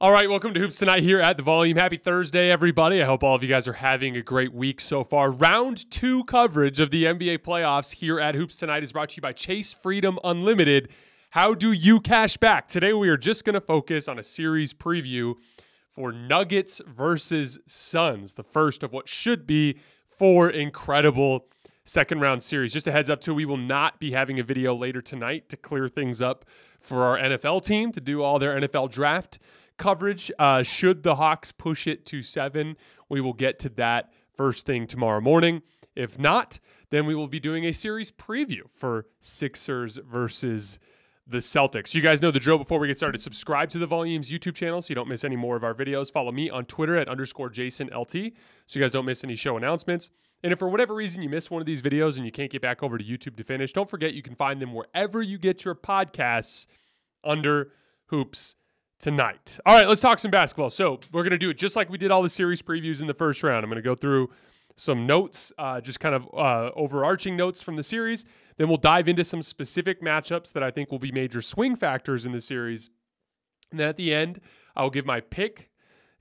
All right, welcome to Hoops Tonight here at The Volume. Happy Thursday, everybody. I hope all of you guys are having a great week so far. Round 2 coverage of the NBA playoffs here at Hoops Tonight is brought to you by Chase Freedom Unlimited. How do you cash back? Today we are just going to focus on a series preview for Nuggets versus Suns, the first of what should be 4 incredible second-round series. Just a heads up, too, we will not be having a video later tonight to clear things up for our NFL team to do all their NFL draft coverage. Should the Hawks push it to 7, we will get to that first thing tomorrow morning. If not, then we will be doing a series preview for Sixers versus the Celtics. You guys know the drill. Before we get started, subscribe to the Volume's YouTube channel so you don't miss any more of our videos. Follow me on Twitter at _JasonLT so you guys don't miss any show announcements. And if for whatever reason you miss one of these videos and you can't get back over to YouTube to finish, don't forget you can find them wherever you get your podcasts under Hoops Tonight. All right, let's talk some basketball. So we're going to do it just like we did all the series previews in the first round. I'm going to go through some notes, just kind of overarching notes from the series. Then we'll dive into some specific matchups that I think will be major swing factors in the series. And then at the end, I'll give my pick,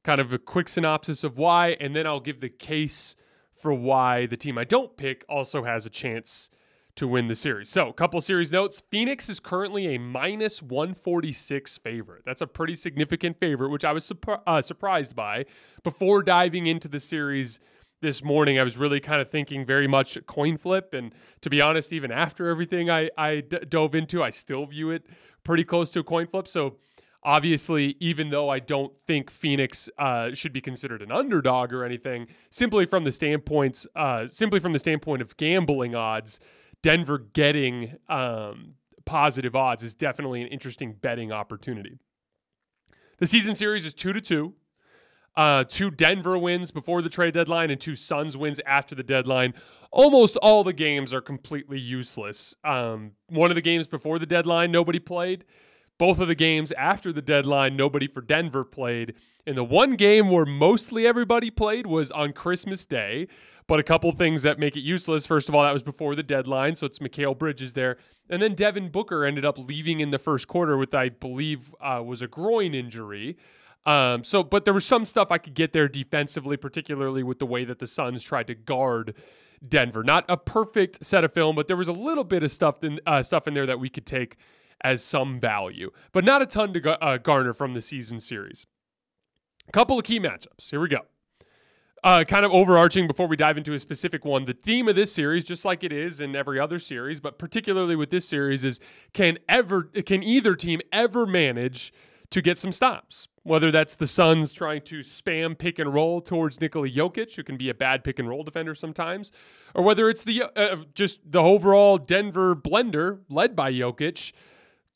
kind of a quick synopsis of why, and then I'll give the case for why the team I don't pick also has a chance to win the series. So, a couple series notes. Phoenix is currently a minus 146 favorite. That's a pretty significant favorite, which I was surprised by. Before diving into the series this morning, I was really kind of thinking very much coin flip. And to be honest, even after everything I dove into, I still view it pretty close to a coin flip. So, obviously, even though I don't think Phoenix should be considered an underdog or anything, simply from the standpoint of gambling odds, Denver getting positive odds is definitely an interesting betting opportunity. The season series is 2-2. 2 Denver wins before the trade deadline and 2 Suns wins after the deadline. Almost all the games are completely useless. One of the games before the deadline, nobody played. Both of the games after the deadline, nobody for Denver played. And the one game where mostly everybody played was on Christmas Day. But a couple things that make it useless. First of all, that was before the deadline, so it's Mikal Bridges there. And then Devin Booker ended up leaving in the first quarter with, I believe, was a groin injury. But there was some stuff I could get there defensively, particularly with the way that the Suns tried to guard Denver. Not a perfect set of film, but there was a little bit of stuff in there that we could take as some value, but not a ton to garner from the season series. A couple of key matchups. Here we go. Kind of overarching before we dive into a specific one, the theme of this series, just like it is in every other series, but particularly with this series, is can either team ever manage to get some stops? Whether that's the Suns trying to spam pick and roll towards Nikola Jokic, who can be a bad pick and roll defender sometimes, or whether it's just the overall Denver blender led by Jokic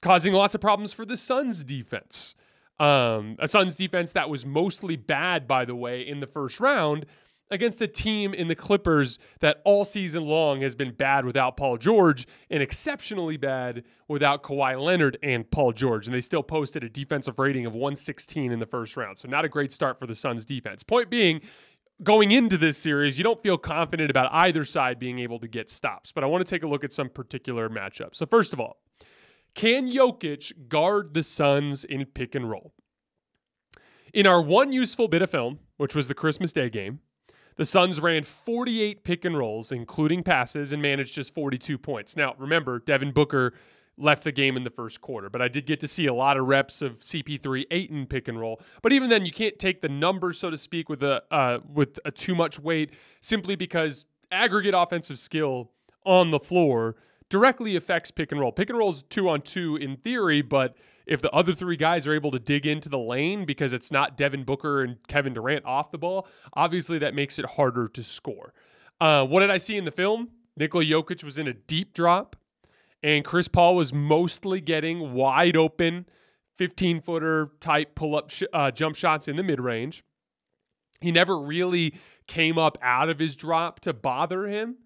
causing lots of problems for the Suns defense. A Suns defense that was mostly bad, by the way, in the first round against a team in the Clippers that all season long has been bad without Paul George and exceptionally bad without Kawhi Leonard and Paul George. And they still posted a defensive rating of 116 in the first round. So not a great start for the Suns defense. Point being, going into this series, you don't feel confident about either side being able to get stops. But I want to take a look at some particular matchups. So first of all, can Jokic guard the Suns in pick and roll? In our one useful bit of film, which was the Christmas Day game, the Suns ran 48 pick and rolls, including passes, and managed just 42 points. Now, remember, Devin Booker left the game in the first quarter, but I did get to see a lot of reps of CP3 Ayton pick and roll. But even then, you can't take the numbers, so to speak, with a too much weight, simply because aggregate offensive skill on the floor directly affects pick and roll. Pick and roll is 2-on-2 in theory, but if the other 3 guys are able to dig into the lane because it's not Devin Booker and Kevin Durant off the ball, obviously that makes it harder to score. What did I see in the film? Nikola Jokic was in a deep drop, and Chris Paul was mostly getting wide open 15-footer type pull-up jump shots in the mid-range. He never really came up out of his drop to bother him.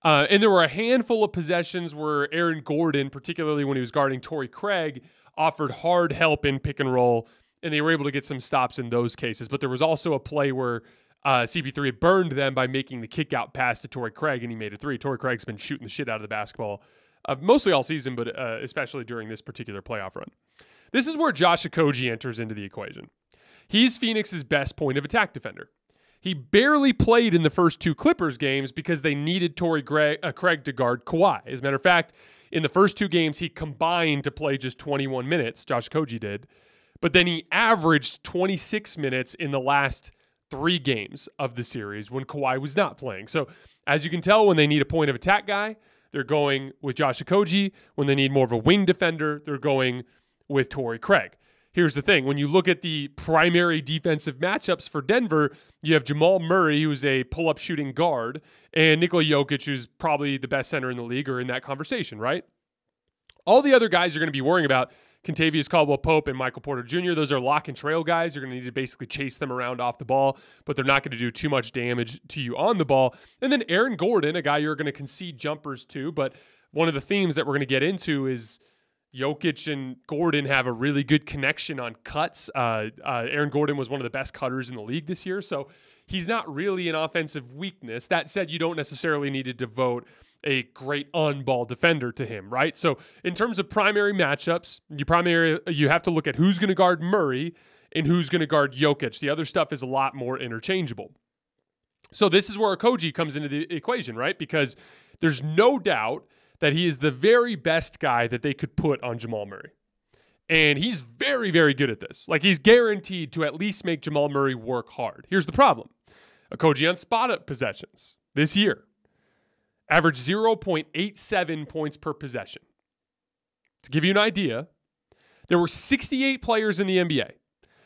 And there were a handful of possessions where Aaron Gordon, particularly when he was guarding Torrey Craig, offered hard help in pick and roll, and they were able to get some stops in those cases. But there was also a play where CP3 had burned them by making the kick-out pass to Torrey Craig, and he made a 3. Torrey Craig's been shooting the shit out of the basketball mostly all season, but especially during this particular playoff run. This is where Josh Okogie enters into the equation. He's Phoenix's best point of attack defender. He barely played in the first 2 Clippers games because they needed Torrey Craig to guard Kawhi. As a matter of fact, in the first 2 games, he combined to play just 21 minutes. Josh Okogie did. But then he averaged 26 minutes in the last 3 games of the series when Kawhi was not playing. So as you can tell, when they need a point of attack guy, they're going with Josh Okogie. When they need more of a wing defender, they're going with Torrey Craig. Here's the thing. When you look at the primary defensive matchups for Denver, you have Jamal Murray, who's a pull-up shooting guard, and Nikola Jokic, who's probably the best center in the league, or in that conversation, right? All the other guys you're going to be worrying about, Kentavious Caldwell-Pope and Michael Porter Jr., those are lock and trail guys. You're going to need to basically chase them around off the ball, but they're not going to do too much damage to you on the ball. And then Aaron Gordon, a guy you're going to concede jumpers to, but one of the themes that we're going to get into is Jokic and Gordon have a really good connection on cuts. Aaron Gordon was one of the best cutters in the league this year, so he's not really an offensive weakness. That said, you don't necessarily need to devote a great on-ball defender to him, right? So in terms of primary matchups, you have to look at who's going to guard Murray and who's going to guard Jokic. The other stuff is a lot more interchangeable. So this is where Okogie comes into the equation, right? Because there's no doubt that he is the very best guy that they could put on Jamal Murray. And he's very, very good at this. Like, he's guaranteed to at least make Jamal Murray work hard. Here's the problem. Okogie on spot-up possessions this year averaged 0.87 points per possession. To give you an idea, there were 68 players in the NBA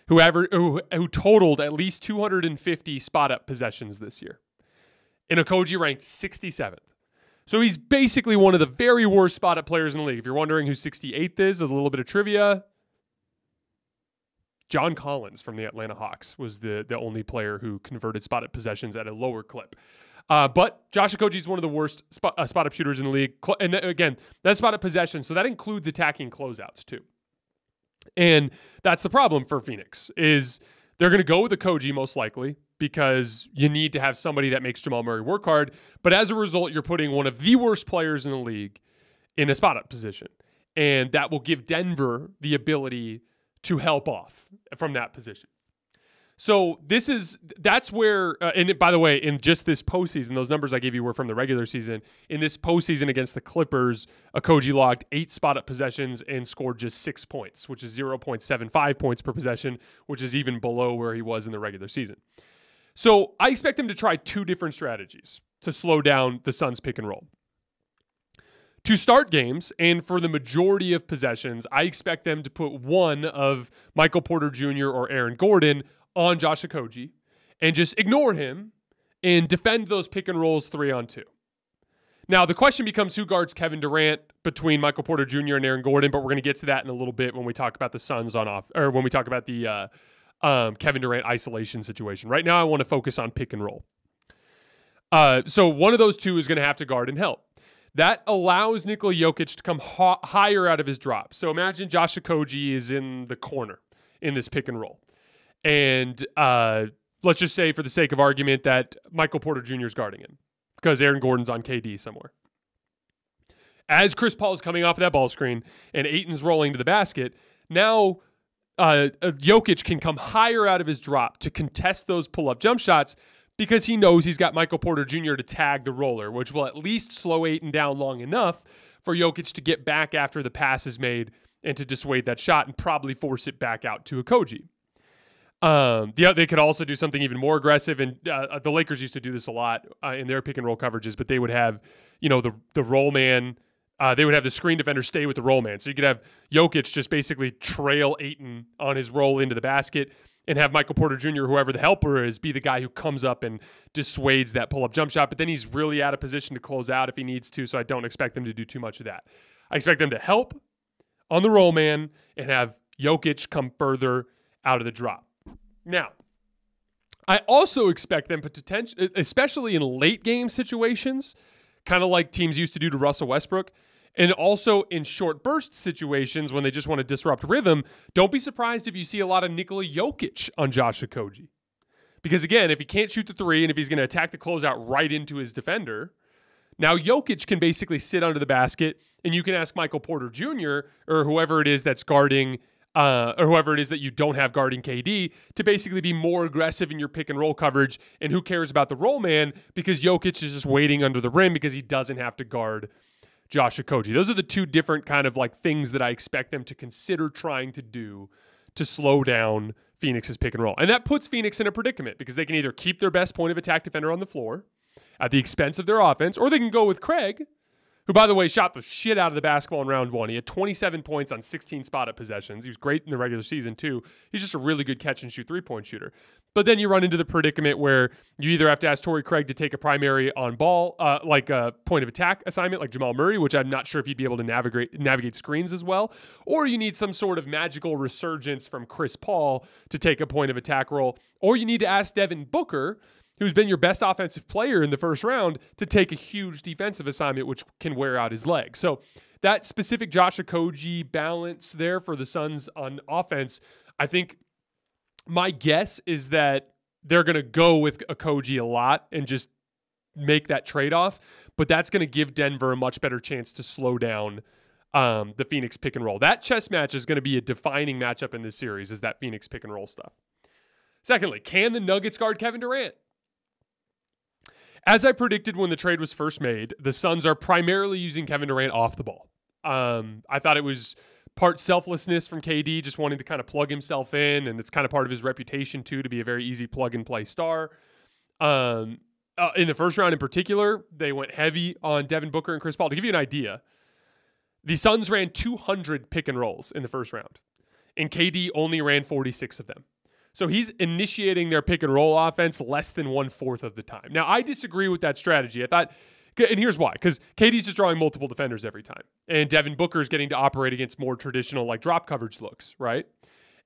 who totaled at least 250 spot-up possessions this year. And Okogie ranked 67th. So he's basically one of the very worst spot-up players in the league. If you're wondering who 68th is, as a little bit of trivia, John Collins from the Atlanta Hawks was the only player who converted spot-up possessions at a lower clip. But Josh Okogie is one of the worst spot-up shooters in the league. And again, that's spot-up possession, so that includes attacking closeouts too. And that's the problem for Phoenix, is they're going to go with Okogie most likely, because you need to have somebody that makes Jamal Murray work hard. But as a result, you're putting one of the worst players in the league in a spot-up position. And that will give Denver the ability to help off from that position. So that's where, and by the way, in just this postseason, those numbers I gave you were from the regular season. In this postseason against the Clippers, Okogie logged 8 spot-up possessions and scored just 6 points, which is 0.75 points per possession, which is even below where he was in the regular season. So I expect them to try 2 different strategies to slow down the Suns' pick and roll. To start games, and for the majority of possessions, I expect them to put one of Michael Porter Jr. or Aaron Gordon on Josh Okogie and just ignore him and defend those pick and rolls 3-on-2. Now, the question becomes who guards Kevin Durant between Michael Porter Jr. and Aaron Gordon, but we're going to get to that in a little bit when we talk about the Suns or when we talk about the Kevin Durant isolation situation. Right now, I want to focus on pick and roll. So one of those 2 is going to have to guard and help. That allows Nikola Jokic to come higher out of his drop. So imagine Josh Okogie is in the corner in this pick and roll. And let's just say, for the sake of argument, that Michael Porter Jr. is guarding him because Aaron Gordon's on KD somewhere. As Chris Paul is coming off of that ball screen and Ayton's rolling to the basket, now Jokic can come higher out of his drop to contest those pull-up jump shots because he knows he's got Michael Porter Jr. to tag the roller, which will at least slow Ayton down long enough for Jokic to get back after the pass is made and to dissuade that shot and probably force it back out to Okogie. They could also do something even more aggressive, and the Lakers used to do this a lot in their pick and roll coverages, but they would have, the roll man. They would have the screen defender stay with the roll man. So you could have Jokic just basically trail Ayton on his roll into the basket and have Michael Porter Jr., whoever the helper is, be the guy who comes up and dissuades that pull-up jump shot. But then he's really out of position to close out if he needs to, so I don't expect them to do too much of that. I expect them to help on the roll man and have Jokic come further out of the drop. Now, I also expect them to especially in late game situations, kind of like teams used to do to Russell Westbrook, and also in short burst situations when they just want to disrupt rhythm, don't be surprised if you see a lot of Nikola Jokic on Josh Okogie. Because again, if he can't shoot the 3 and if he's going to attack the closeout right into his defender, now Jokic can basically sit under the basket and you can ask Michael Porter Jr. or whoever it is that's guarding or whoever it is that you don't have guarding KD, to basically be more aggressive in your pick and roll coverage. And who cares about the roll man, because Jokic is just waiting under the rim because he doesn't have to guard Josh Okogie. Those are the two different kind of like things that I expect them to consider trying to do to slow down Phoenix's pick and roll. And that puts Phoenix in a predicament because they can either keep their best point of attack defender on the floor at the expense of their offense, or they can go with Craig, who, by the way, shot the shit out of the basketball in round one. He had 27 points on 16 spot-up possessions. He was great in the regular season, too. He's just a really good catch-and-shoot three-point shooter. But then you run into the predicament where you either have to ask Torrey Craig to take a primary on-ball, like a point-of-attack assignment like Jamal Murray, which I'm not sure if he'd be able to navigate screens as well, or you need some sort of magical resurgence from Chris Paul to take a point-of-attack role, or you need to ask Devin Booker, who's been your best offensive player in the first round, to take a huge defensive assignment, which can wear out his leg. So that specific Josh Okogie balance there for the Suns on offense, I think my guess is that they're going to go with Okogie a lot and just make that trade-off, but that's going to give Denver a much better chance to slow down the Phoenix pick and roll. That chess match is going to be a defining matchup in this series, is that Phoenix pick and roll stuff. Secondly, can the Nuggets guard Kevin Durant? As I predicted when the trade was first made, the Suns are primarily using Kevin Durant off the ball. I thought it was part selflessness from KD, just wanting to kind of plug himself in, and it's kind of part of his reputation, too, to be a very easy plug-and-play star. In the first round in particular, they went heavy on Devin Booker and Chris Paul. To give you an idea, the Suns ran 200 pick and rolls in the first round, and KD only ran 46 of them. So he's initiating their pick and roll offense less than 1/4 of the time. Now, I disagree with that strategy. I thought, and here's why, because KD's just drawing multiple defenders every time. And Devin Booker is getting to operate against more traditional like drop coverage looks, right?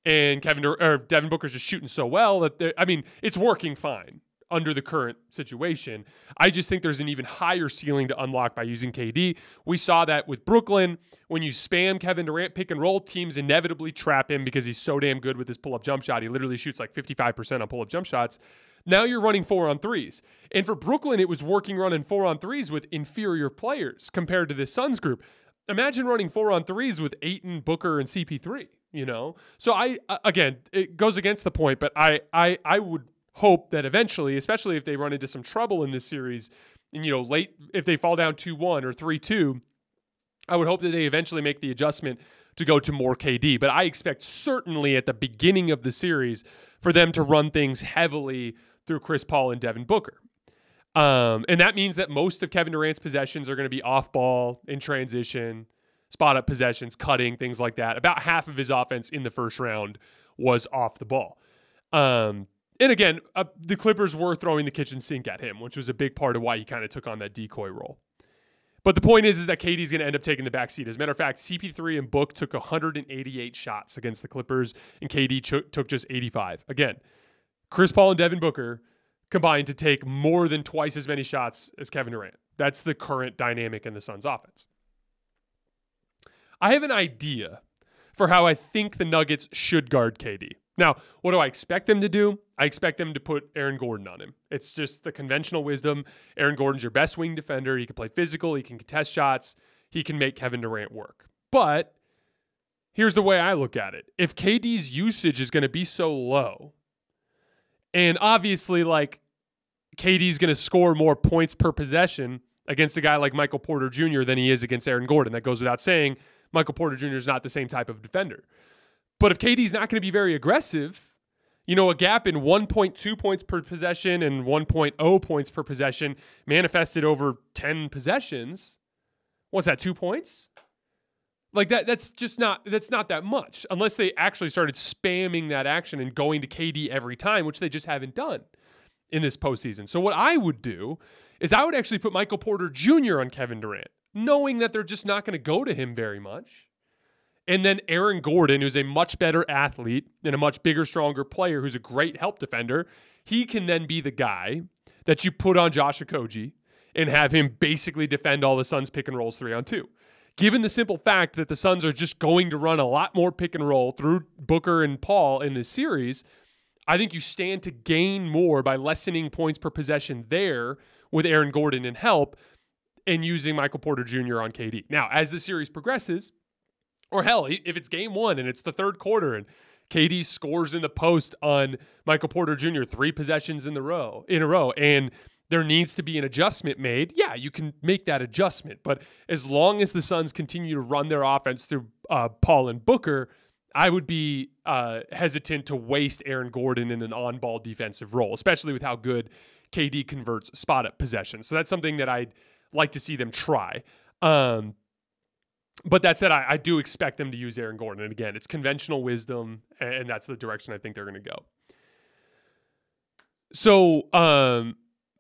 And Devin Booker's just shooting so well that it's working fine under the current situation. I just think there's an even higher ceiling to unlock by using KD. We saw that with Brooklyn. When you spam Kevin Durant pick and roll, teams inevitably trap him because he's so damn good with his pull-up jump shot. He literally shoots like 55% on pull-up jump shots. Now you're running 4-on-3s. And for Brooklyn, it was working running 4-on-3s with inferior players compared to the Suns group. Imagine running 4-on-3s with Ayton, Booker, and CP3, So again, it goes against the point, but I would hope that eventually, especially if they run into some trouble in this series, and late, if they fall down 2-1 or 3-2, I would hope that they eventually make the adjustment to go to more KD. But I expect certainly at the beginning of the series for them to run things heavily through Chris Paul and Devin Booker. And that means that most of Kevin Durant's possessions are going to be off ball, in transition, spot up possessions, cutting, things like that. About half of his offense in the first round was off the ball. And again, the Clippers were throwing the kitchen sink at him, which was a big part of why he kind of took on that decoy role. But the point is that KD's going to end up taking the backseat. As a matter of fact, CP3 and Book took 188 shots against the Clippers, and KD took just 85. Again, Chris Paul and Devin Booker combined to take more than twice as many shots as Kevin Durant. That's the current dynamic in the Suns offense. I have an idea for how I think the Nuggets should guard KD. Now, what do I expect them to do? I expect them to put Aaron Gordon on him. It's just the conventional wisdom. Aaron Gordon's your best wing defender. He can play physical. He can contest shots. He can make Kevin Durant work. But here's the way I look at it. If KD's usage is going to be so low, and obviously like KD's going to score more points per possession against a guy like Michael Porter Jr. than he is against Aaron Gordon. That goes without saying. Michael Porter Jr. is not the same type of defender. But if KD's not going to be very aggressive, a gap in 1.2 points per possession and 1.0 points per possession manifested over 10 possessions, what's that, 2 points? Like that's not that much, unless they actually started spamming that action and going to KD every time, which they just haven't done in this postseason. So what I would do is I would actually put Michael Porter Jr. on Kevin Durant, knowing that they're just not going to go to him very much. And then Aaron Gordon, who's a much better athlete and a much bigger, stronger player who's a great help defender, he can then be the guy that you put on Josh Okogie and have him basically defend all the Suns pick and rolls 3-on-2. Given the simple fact that the Suns are just going to run a lot more pick and roll through Booker and Paul in this series, I think you stand to gain more by lessening points per possession there with Aaron Gordon and help and using Michael Porter Jr. on KD. Now, as the series progresses, Or hell, if it's game one and it's the third quarter and KD scores in the post on Michael Porter Jr. 3 possessions in a row, and there needs to be an adjustment made, yeah, you can make that adjustment. But as long as the Suns continue to run their offense through Paul and Booker, I would be hesitant to waste Aaron Gordon in an on-ball defensive role, especially with how good KD converts spot-up possessions. So that's something that I'd like to see them try. But that said, I do expect them to use Aaron Gordon. And again, it's conventional wisdom, and that's the direction I think they're going to go. So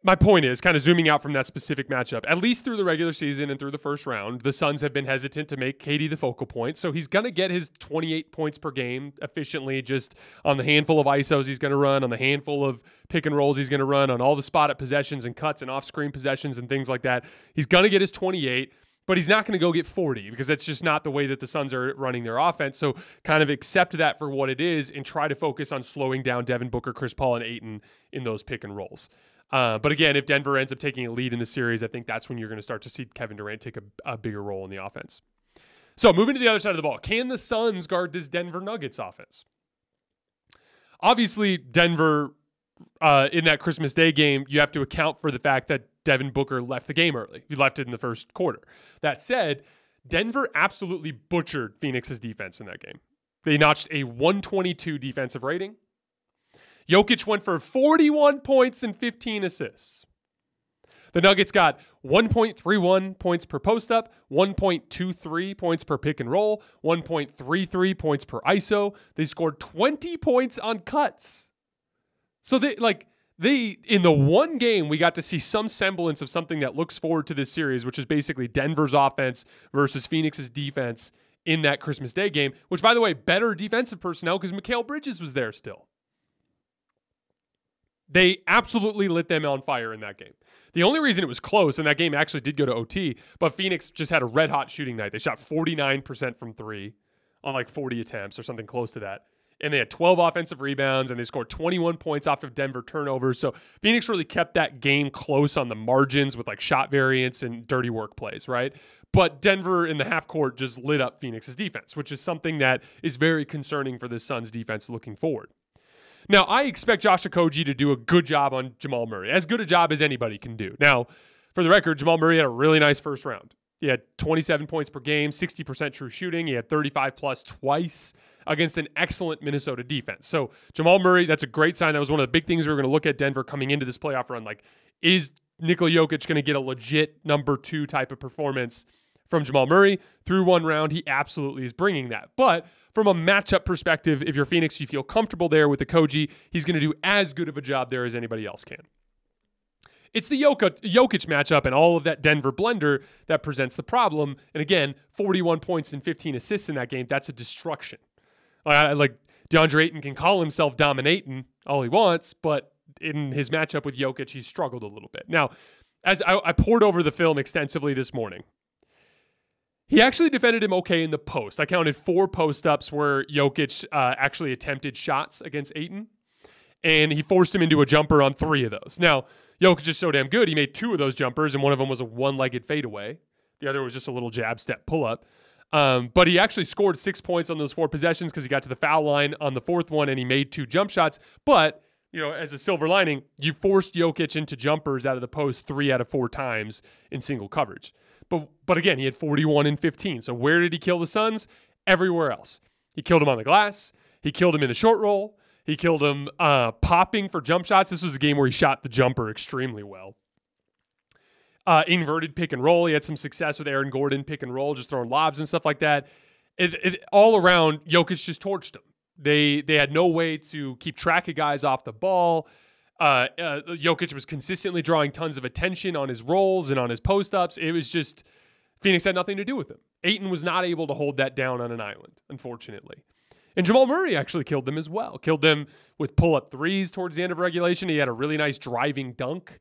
my point is, kind of zooming out from that specific matchup, at least through the regular season and through the first round, the Suns have been hesitant to make KD the focal point. So he's going to get his 28 points per game efficiently just on the handful of ISOs he's going to run, on the handful of pick and rolls he's going to run, on all the spot-up possessions and cuts and off-screen possessions and things like that. He's going to get his 28, but he's not going to go get 40 because that's just not the way that the Suns are running their offense. So kind of accept that for what it is and try to focus on slowing down Devin Booker, Chris Paul, and Ayton in those pick and rolls. But again, if Denver ends up taking a lead in the series, I think that's when you're going to start to see Kevin Durant take a bigger role in the offense. So moving to the other side of the ball, can the Suns guard this Denver Nuggets offense? Obviously, Denver, in that Christmas Day game, you have to account for the fact that Devin Booker left the game early. He left it in the first quarter. That said, Denver absolutely butchered Phoenix's defense in that game. They notched a 122 defensive rating. Jokic went for 41 points and 15 assists. The Nuggets got 1.31 points per post-up, 1.23 points per pick and roll, 1.33 points per ISO. They scored 20 points on cuts. So they in the one game, we got to see some semblance of something that looks forward to this series, which is basically Denver's offense versus Phoenix's defense in that Christmas Day game, which, by the way, better defensive personnel because Mikal Bridges was there still. They absolutely lit them on fire in that game. The only reason it was close, and that game actually did go to OT, but Phoenix just had a red-hot shooting night. They shot 49% from three on like 40 attempts or something close to that. And they had 12 offensive rebounds, and they scored 21 points off of Denver turnovers. So Phoenix really kept that game close on the margins with like shot variance and dirty work plays, right? But Denver in the half court just lit up Phoenix's defense, which is something that is very concerning for the Suns defense looking forward. Now, I expect Josh Okogie to do a good job on Jamal Murray, as good a job as anybody can do. Now, for the record, Jamal Murray had a really nice first round. He had 27 points per game, 60% true shooting. He had 35-plus twice against an excellent Minnesota defense. So Jamal Murray, that's a great sign. That was one of the big things we were going to look at Denver coming into this playoff run. Like, is Nikola Jokic going to get a legit number 2 type of performance from Jamal Murray? Through one round, he absolutely is bringing that. But from a matchup perspective, if you're Phoenix, you feel comfortable there with Okogie, he's going to do as good of a job there as anybody else can. It's the Jokic matchup and all of that Denver blender that presents the problem. And again, 41 points and 15 assists in that game, that's a destruction. Like DeAndre Ayton can call himself dominating all he wants, but in his matchup with Jokic, he struggled a little bit. Now, as I poured over the film extensively this morning, he actually defended him okay in the post. I counted 4 post-ups where Jokic actually attempted shots against Ayton, and he forced him into a jumper on 3 of those. Now, Jokic is so damn good, he made 2 of those jumpers, and one of them was a one-legged fadeaway. The other was just a little jab step pull-up. But he actually scored 6 points on those 4 possessions because he got to the foul line on the 4th one, and he made 2 jump shots. But, you know, as a silver lining, you forced Jokic into jumpers out of the post 3 out of 4 times in single coverage. But again, he had 41 and 15. So where did he kill the Suns? Everywhere else. He killed him on the glass. He killed him in the short roll. He killed him popping for jump shots. This was a game where he shot the jumper extremely well. Inverted pick and roll. He had some success with Aaron Gordon pick and roll, just throwing lobs and stuff like that. All around, Jokic just torched him. They had no way to keep track of guys off the ball. Jokic was consistently drawing tons of attention on his rolls and on his post-ups. It was just, Phoenix had nothing to do with him. Ayton was not able to hold that down on an island, unfortunately. And Jamal Murray actually killed them as well. Killed them with pull-up threes towards the end of regulation. He had a really nice driving dunk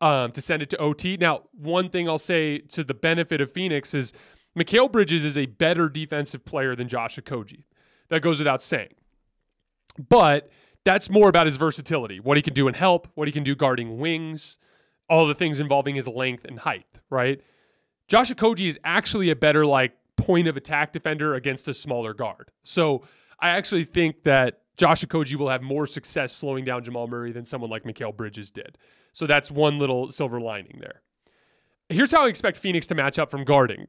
to send it to OT. Now, one thing I'll say to the benefit of Phoenix is Mikal Bridges is a better defensive player than Josh Okogie. That goes without saying. But that's more about his versatility, what he can do in help, what he can do guarding wings, all the things involving his length and height, right? Josh Okogie is actually a better, like, point of attack defender against a smaller guard. So I actually think that Josh Okogie will have more success slowing down Jamal Murray than someone like Mikal Bridges did. So that's one little silver lining there. Here's how I expect Phoenix to match up from guarding,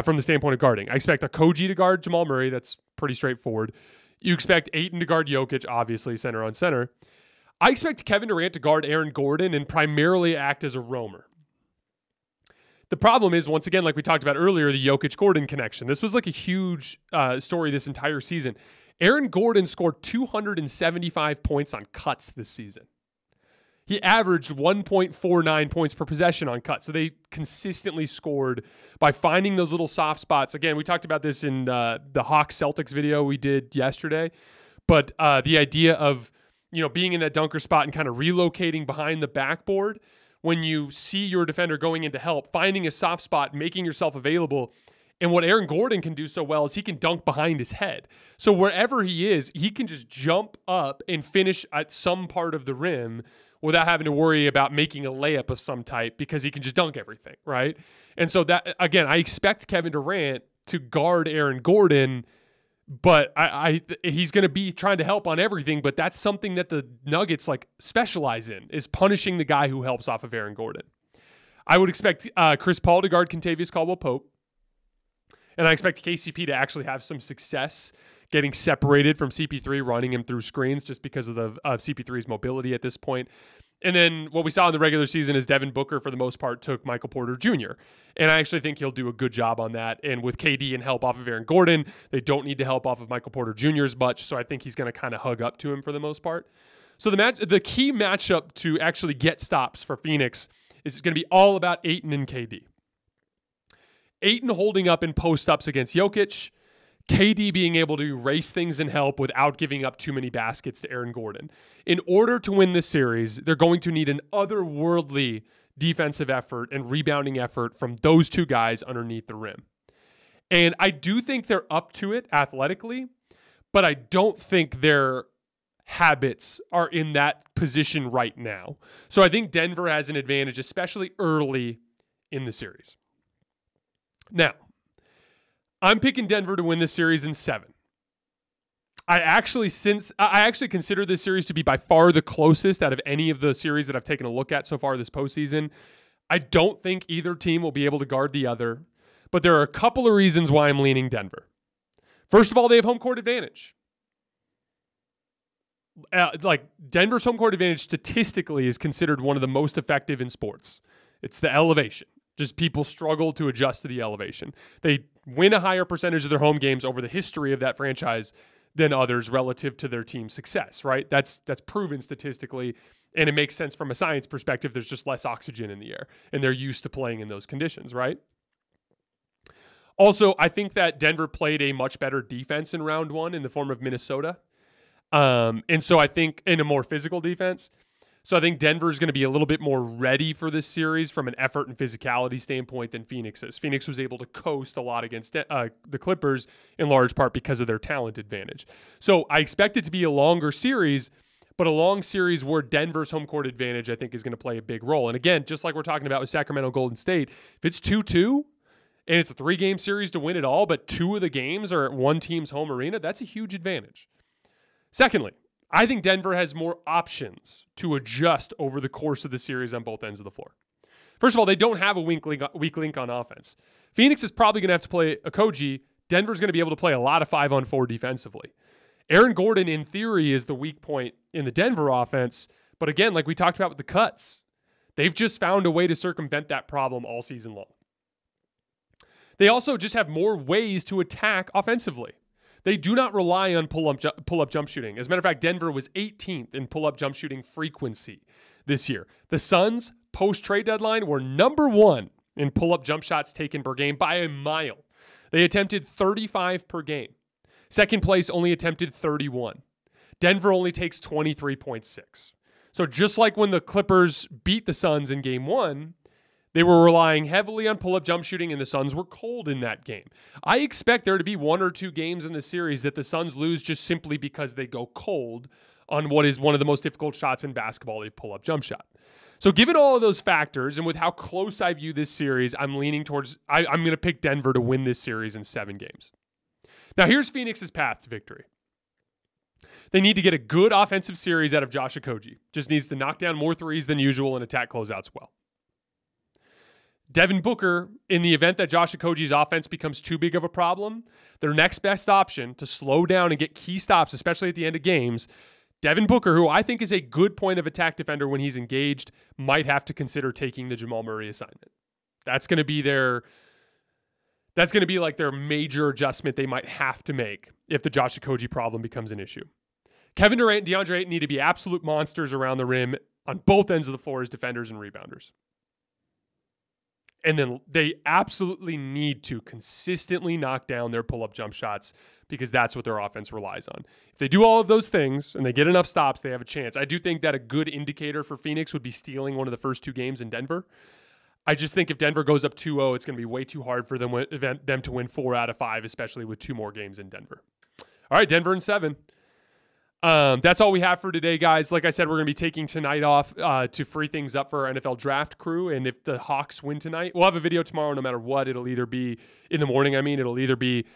from the standpoint of guarding. I expect Okogie to guard Jamal Murray. That's pretty straightforward. You expect Ayton to guard Jokic, obviously center on center. I expect Kevin Durant to guard Aaron Gordon and primarily act as a roamer. The problem is, once again, like we talked about earlier, the Jokic-Gordon connection. This was like a huge story this entire season. Aaron Gordon scored 275 points on cuts this season. He averaged 1.49 points per possession on cuts. So they consistently scored by finding those little soft spots. Again, we talked about this in the Hawks-Celtics video we did yesterday. But the idea of being in that dunker spot and kind of relocating behind the backboard, when you see your defender going in to help, finding a soft spot, making yourself available. And what Aaron Gordon can do so well is he can dunk behind his head. So wherever he is, he can just jump up and finish at some part of the rim without having to worry about making a layup of some type because he can just dunk everything, right? And so that, again, I expect Kevin Durant to guard Aaron Gordon, but he's going to be trying to help on everything, but that's something that the Nuggets specialize in, is punishing the guy who helps off of Aaron Gordon. I would expect Chris Paul to guard Kentavious Caldwell-Pope, and I expect KCP to actually have some success getting separated from CP3, running him through screens just because of CP3's mobility at this point. And then what we saw in the regular season is Devin Booker, for the most part, took Michael Porter Jr. And I actually think he'll do a good job on that. And with KD and help off of Aaron Gordon, they don't need to help off of Michael Porter Jr. as much. So I think he's going to kind of hug up to him for the most part. So the key matchup to actually get stops for Phoenix is going to be all about Ayton and KD. Ayton holding up in post-ups against Jokic, KD being able to erase things and help without giving up too many baskets to Aaron Gordon. In order to win this series, they're going to need an otherworldly defensive effort and rebounding effort from those two guys underneath the rim. And I do think they're up to it athletically, but I don't think their habits are in that position right now. So I think Denver has an advantage, especially early in the series. Now, I'm picking Denver to win this series in 7. I actually consider this series to be by far the closest out of any of the series that I've taken a look at so far this postseason. I don't think either team will be able to guard the other, but there are a couple of reasons why I'm leaning Denver. First of all, they have home court advantage. Denver's home court advantage statistically is considered one of the most effective in sports. It's the elevation. Just people struggle to adjust to the elevation. They win a higher percentage of their home games over the history of that franchise than others relative to their team's success, right? That's proven statistically, and it makes sense from a science perspective. There's just less oxygen in the air, and they're used to playing in those conditions, right? Also, I think that Denver played a much better defense in round 1 in the form of Minnesota. And so I think in a more physical defense. So I think Denver is going to be a little bit more ready for this series from an effort and physicality standpoint than Phoenix is. Phoenix was able to coast a lot against the Clippers in large part because of their talent advantage. So I expect it to be a longer series, but a long series where Denver's home court advantage, I think, is going to play a big role. And again, just like we're talking about with Sacramento Golden State, if it's 2-2 and it's a 3-game series to win it all, but 2 of the games are at one team's home arena, that's a huge advantage. Secondly, I think Denver has more options to adjust over the course of the series on both ends of the floor. First of all, they don't have a weak link on offense. Phoenix is probably going to have to play Okogie. Denver's going to be able to play a lot of 5-on-4 defensively. Aaron Gordon, in theory, is the weak point in the Denver offense. But again, like we talked about with the cuts, they've just found a way to circumvent that problem all season long. They also just have more ways to attack offensively. They do not rely on pull-up jump shooting. As a matter of fact, Denver was 18th in pull-up jump shooting frequency this year. The Suns, post-trade deadline, were number 1 in pull-up jump shots taken per game by a mile. They attempted 35 per game. Second place only attempted 31. Denver only takes 23.6. So just like when the Clippers beat the Suns in Game 1, they were relying heavily on pull-up jump shooting, and the Suns were cold in that game. I expect there to be 1 or 2 games in the series that the Suns lose just simply because they go cold on what is one of the most difficult shots in basketball, a pull-up jump shot. So given all of those factors and with how close I view this series, I'm leaning towards, I'm going to pick Denver to win this series in 7 games. Now here's Phoenix's path to victory. They need to get a good offensive series out of Josh Okogie. Just needs to knock down more threes than usual and attack closeouts well. Devin Booker, in the event that Josh Okogie's offense becomes too big of a problem, their next best option to slow down and get key stops, especially at the end of games, Devin Booker, who I think is a good point of attack defender when he's engaged, might have to consider taking the Jamal Murray assignment. That's going to be like their major adjustment they might have to make if the Josh Okogie problem becomes an issue. Kevin Durant and DeAndre Ayton need to be absolute monsters around the rim on both ends of the floor as defenders and rebounders. And then they absolutely need to consistently knock down their pull-up jump shots because that's what their offense relies on. If they do all of those things and they get enough stops, they have a chance. I do think that a good indicator for Phoenix would be stealing one of the first 2 games in Denver. I just think if Denver goes up 2-0, it's going to be way too hard for them to win 4 out of 5, especially with 2 more games in Denver. All right, Denver in 7. That's all we have for today, guys. Like I said, we're going to be taking tonight off to free things up for our NFL draft crew. And if the Hawks win tonight, we'll have a video tomorrow no matter what. It'll either be in the morning. It'll either be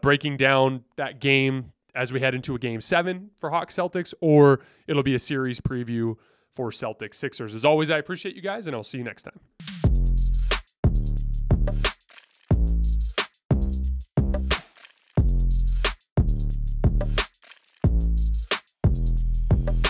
breaking down that game as we head into a game 7 for Hawks Celtics, or it'll be a series preview for Celtics Sixers. As always, I appreciate you guys, and I'll see you next time.